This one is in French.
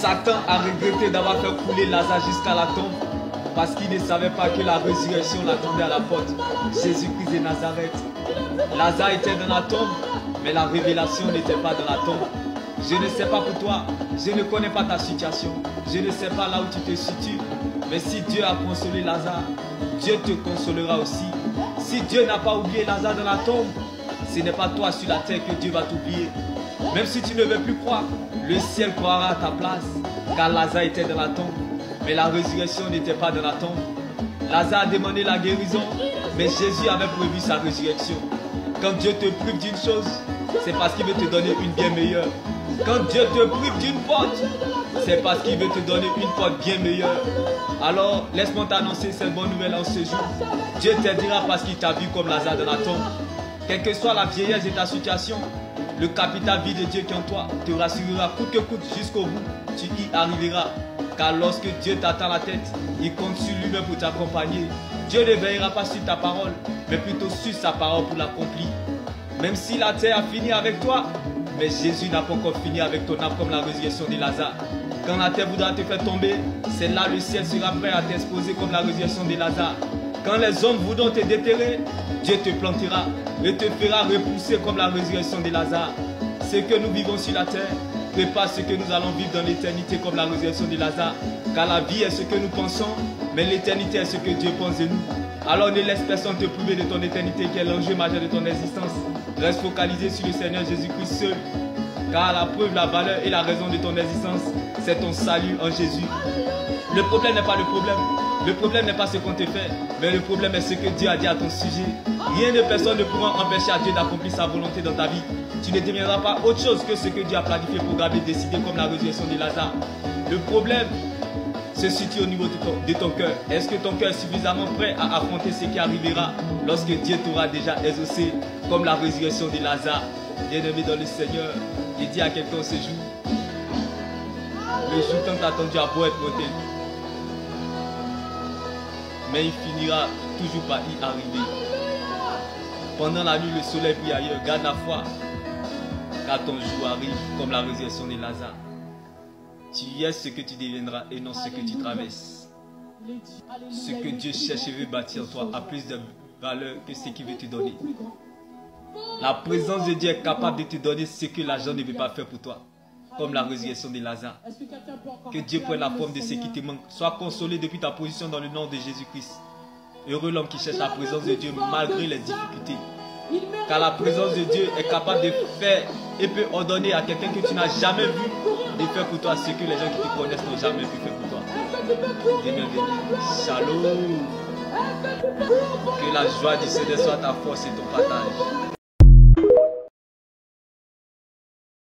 Satan a regretté d'avoir fait couler Lazare jusqu'à la tombe parce qu'il ne savait pas que la résurrection l'attendait à la porte. Jésus-Christ de Nazareth. Lazare était dans la tombe, mais la révélation n'était pas dans la tombe. Je ne sais pas pour toi, je ne connais pas ta situation, je ne sais pas là où tu te situes, mais si Dieu a consolé Lazare, Dieu te consolera aussi. Si Dieu n'a pas oublié Lazare dans la tombe, ce n'est pas toi sur la terre que Dieu va t'oublier. Même si tu ne veux plus croire, le ciel croira à ta place, car Lazare était dans la tombe, mais la résurrection n'était pas dans la tombe. Lazare a demandé la guérison, mais Jésus avait prévu sa résurrection. Quand Dieu te prive d'une chose, c'est parce qu'il veut te donner une bien meilleure. Quand Dieu te prive d'une porte, c'est parce qu'il veut te donner une porte bien meilleure. Alors, laisse-moi t'annoncer cette bonne nouvelle en ce jour. Dieu t'aidera parce qu'il t'a vu comme Lazare dans la tombe. Quelle que soit la vieillesse de ta situation, le capital vie de Dieu qui est en toi te rassurera coûte que coûte jusqu'au bout. Tu y arriveras. Car lorsque Dieu t'attend la tête, il compte sur lui-même pour t'accompagner. Dieu ne veillera pas sur ta parole, mais plutôt sur sa parole pour l'accomplir. Même si la terre a fini avec toi, mais Jésus n'a pas encore fini avec ton âme comme la résurrection de Lazare. Quand la terre voudra te faire tomber, c'est là le ciel sera prêt à t'exposer comme la résurrection de Lazare. Quand les hommes voudront te déterrer, Dieu te plantera et te fera repousser comme la résurrection de Lazare. Ce que nous vivons sur la terre n'est pas ce que nous allons vivre dans l'éternité comme la résurrection de Lazare. Car la vie est ce que nous pensons, mais l'éternité est ce que Dieu pense de nous. Alors ne laisse personne te priver de ton éternité qui est l'enjeu majeur de ton existence. Reste focalisé sur le Seigneur Jésus-Christ seul. Car la preuve, la valeur et la raison de ton existence, c'est ton salut en Jésus. Le problème n'est pas le problème. Le problème n'est pas ce qu'on te fait, mais le problème est ce que Dieu a dit à ton sujet. Rien de personne ne pourra empêcher à Dieu d'accomplir sa volonté dans ta vie. Tu ne deviendras pas autre chose que ce que Dieu a planifié, programmé, décidé comme la résurrection de Lazare. Le problème se situe au niveau de ton cœur. Est-ce que ton cœur est suffisamment prêt à affronter ce qui arrivera lorsque Dieu t'aura déjà exaucé comme la résurrection de Lazare? Bien-aimé dans le Seigneur, j'ai dit à quelqu'un ce jour, le jour tant attendu a beau être monté, mais il finira toujours par y arriver. Pendant la nuit, le soleil brille ailleurs. Garde la foi, car ton jour arrive comme la résurrection de Lazare. Tu es ce que tu deviendras et non ce que tu traverses. Ce que Dieu cherche et veut bâtir en toi a plus de valeur que ce qu'il veut te donner. La présence de Dieu est capable de te donner ce que l'argent ne veut pas faire pour toi, comme la résurrection de Lazare. Que Dieu prenne la forme de ce qui te manque. Sois consolé depuis ta position dans le nom de Jésus-Christ. Heureux l'homme qui cherche la présence de Dieu malgré les difficultés. Car la présence de Dieu est capable de faire et peut ordonner à quelqu'un que tu n'as jamais vu de faire pour toi ce que les gens qui te connaissent n'ont jamais pu faire pour toi. Dieu bienvenu. Shalom. Que la joie du Seigneur soit ta force et ton partage.